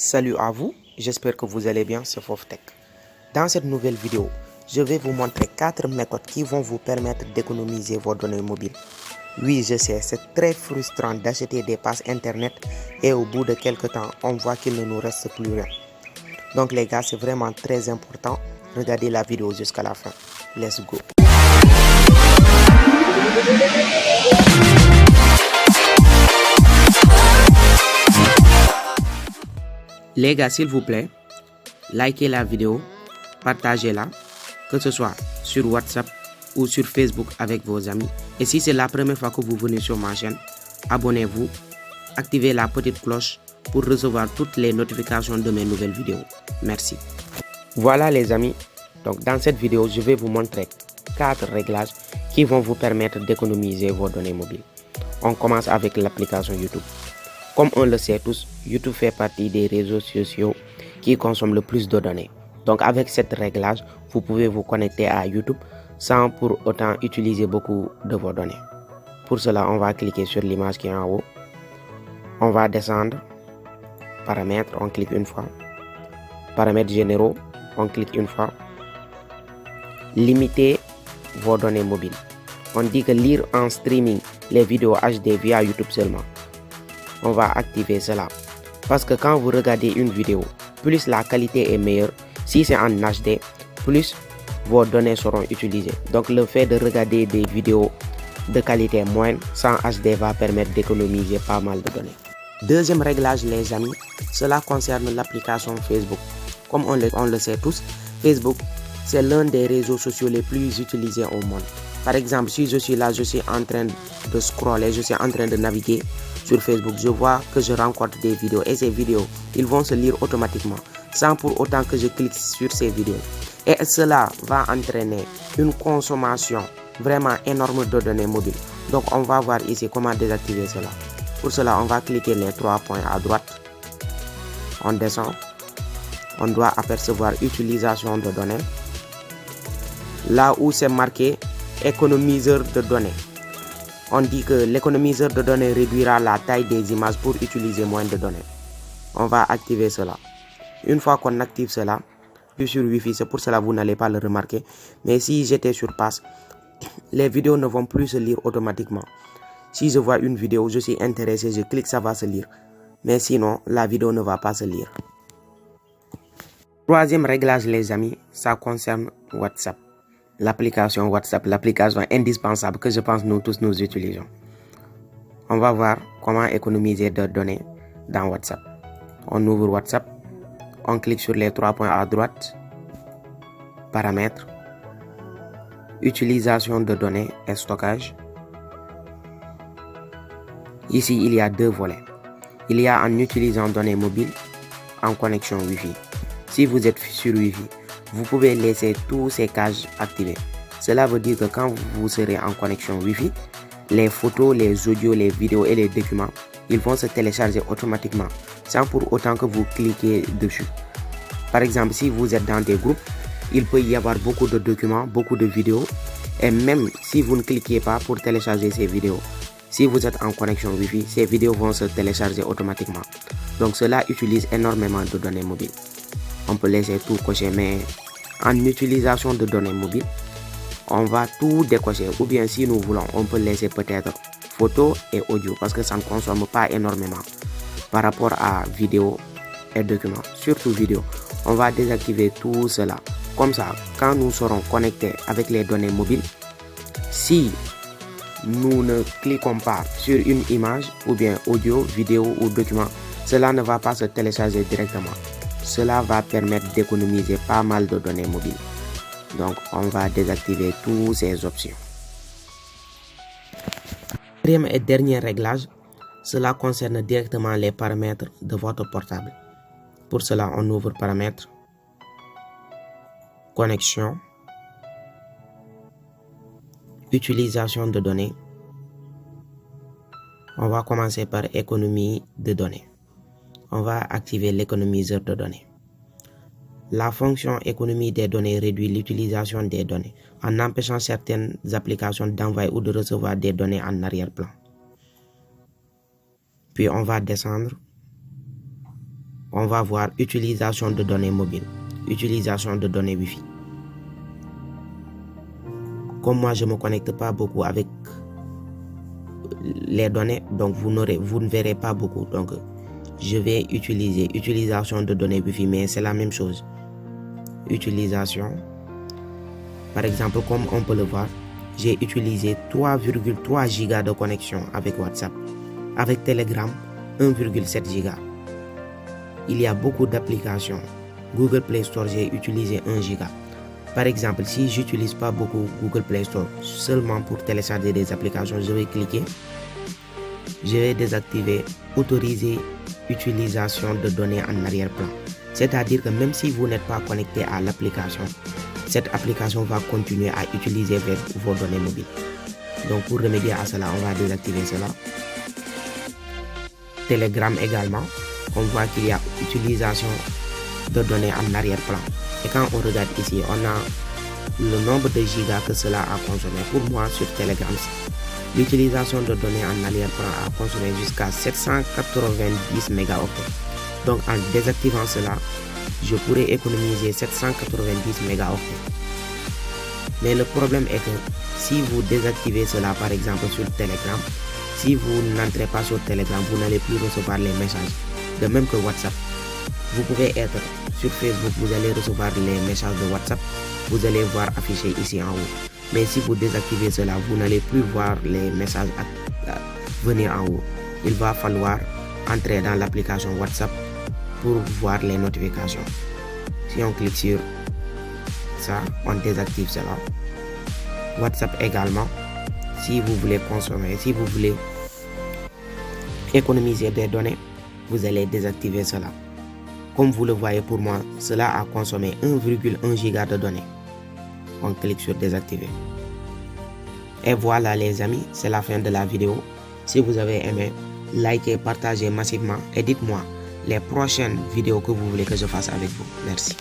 Salut à vous, j'espère que vous allez bien, c'est Foftech. Dans cette nouvelle vidéo, je vais vous montrer 4 méthodes qui vont vous permettre d'économiser vos données mobiles. Oui, je sais, c'est très frustrant d'acheter des passes internet et au bout de quelques temps, on voit qu'il ne nous reste plus rien. Donc les gars, c'est vraiment très important. Regardez la vidéo jusqu'à la fin. Let's go. Les gars, s'il vous plaît, likez la vidéo, partagez-la, que ce soit sur WhatsApp ou sur Facebook avec vos amis. Et si c'est la première fois que vous venez sur ma chaîne, abonnez-vous, activez la petite cloche pour recevoir toutes les notifications de mes nouvelles vidéos. Merci. Voilà les amis, donc dans cette vidéo, je vais vous montrer 4 réglages qui vont vous permettre d'économiser vos données mobiles. On commence avec l'application YouTube. Comme on le sait tous, YouTube fait partie des réseaux sociaux qui consomment le plus de données. Donc avec cette réglage, vous pouvez vous connecter à YouTube sans pour autant utiliser beaucoup de vos données. Pour cela, on va cliquer sur l'image qui est en haut. On va descendre, paramètres, on clique une fois. Paramètres généraux, on clique une fois. Limiter vos données mobiles. On dit que lire en streaming les vidéos HD via YouTube seulement. On va activer cela parce que quand vous regardez une vidéo, plus la qualité est meilleure, si c'est en HD, plus vos données seront utilisées. Donc le fait de regarder des vidéos de qualité moindre sans HD va permettre d'économiser pas mal de données. Deuxième réglage les amis, cela concerne l'application Facebook. Comme on le sait tous, Facebook c'est l'un des réseaux sociaux les plus utilisés au monde. Par exemple, si je suis là, je suis en train de scroller, je suis en train de naviguer sur Facebook, je vois que je rencontre des vidéos et ces vidéos, ils vont se lire automatiquement sans pour autant que je clique sur ces vidéos. Et cela va entraîner une consommation vraiment énorme de données mobiles. Donc on va voir ici comment désactiver cela. Pour cela, on va cliquer les 3 points à droite. On descend. On doit apercevoir utilisation de données. Là où c'est marqué économiseur de données. On dit que l'économiseur de données réduira la taille des images pour utiliser moins de données. On va activer cela. Une fois qu'on active cela, puis sur Wi-Fi, c'est pour cela que vous n'allez pas le remarquer. Mais si j'étais sur passe, les vidéos ne vont plus se lire automatiquement. Si je vois une vidéo, je suis intéressé, je clique, ça va se lire. Mais sinon, la vidéo ne va pas se lire. Troisième réglage les amis, ça concerne WhatsApp. L'application WhatsApp, l'application indispensable que je pense nous tous nous utilisons. On va voir comment économiser des données dans WhatsApp. On ouvre WhatsApp, on clique sur les 3 points à droite, paramètres, utilisation de données et stockage. Ici, il y a 2 volets. Il y a en utilisant données mobiles en connexion Wi-Fi. Si vous êtes sur Wi-Fi, vous pouvez laisser tous ces cases activées. Cela veut dire que quand vous serez en connexion Wi-Fi, les photos, les audios, les vidéos et les documents, ils vont se télécharger automatiquement sans pour autant que vous cliquiez dessus. Par exemple, si vous êtes dans des groupes, il peut y avoir beaucoup de documents, beaucoup de vidéos et même si vous ne cliquez pas pour télécharger ces vidéos, si vous êtes en connexion Wi-Fi, ces vidéos vont se télécharger automatiquement. Donc cela utilise énormément de données mobiles. On peut laisser tout cocher, mais en utilisation de données mobiles, on va tout décocher. Ou bien si nous voulons, on peut laisser peut-être photos et audio parce que ça ne consomme pas énormément par rapport à vidéo et documents. Surtout vidéo, on va désactiver tout cela. Comme ça, quand nous serons connectés avec les données mobiles, si nous ne cliquons pas sur une image ou bien audio, vidéo ou document, cela ne va pas se télécharger directement. Cela va permettre d'économiser pas mal de données mobiles. Donc, on va désactiver toutes ces options. Quatrième et dernier réglage, cela concerne directement les paramètres de votre portable. Pour cela, on ouvre paramètres, connexion, utilisation de données. On va commencer par économie de données. On va activer l'économiseur de données. La fonction économie des données réduit l'utilisation des données en empêchant certaines applications d'envoyer ou de recevoir des données en arrière-plan. Puis on va descendre on va voir utilisation de données mobiles, utilisation de données Wi-Fi. Comme moi, je ne me connecte pas beaucoup avec les données, donc vous ne verrez pas beaucoup. Donc, je vais utiliser utilisation de données Wi-Fi, mais c'est la même chose. Utilisation. Par exemple, comme on peut le voir, j'ai utilisé 3,3 gigas de connexion avec WhatsApp. Avec Telegram, 1,7 giga. Il y a beaucoup d'applications. Google Play Store, j'ai utilisé 1 giga. Par exemple, si j'utilise pas beaucoup Google Play Store, seulement pour télécharger des applications, je vais cliquer. Je vais désactiver autoriser utilisation de données en arrière-plan. C'est-à-dire que même si vous n'êtes pas connecté à l'application, cette application va continuer à utiliser vos données mobiles. Donc pour remédier à cela, on va désactiver cela. Telegram également, on voit qu'il y a utilisation de données en arrière-plan. Et quand on regarde ici, on a le nombre de gigas que cela a consommé. Pour moi, sur Telegram, l'utilisation de données en arrière-plan a consommé jusqu'à 790 mégaoctets. Donc en désactivant cela, je pourrais économiser 790 mégaoctets. Mais le problème est que si vous désactivez cela, par exemple sur Telegram, si vous n'entrez pas sur Telegram, vous n'allez plus recevoir les messages. De même que WhatsApp. Vous pouvez être sur Facebook, vous allez recevoir les messages de WhatsApp. Vous allez voir affiché ici en haut. Mais si vous désactivez cela, vous n'allez plus voir les messages venir en haut. Il va falloir entrer dans l'application WhatsApp pour voir les notifications. Si on clique sur ça, on désactive cela. WhatsApp également. Si vous voulez consommer, si vous voulez économiser des données, vous allez désactiver cela. Comme vous le voyez pour moi, cela a consommé 1,1 giga de données. On clique sur désactiver. Et voilà les amis, c'est la fin de la vidéo. Si vous avez aimé, likez, partagez massivement et dites-moi les prochaines vidéos que vous voulez que je fasse avec vous. Merci.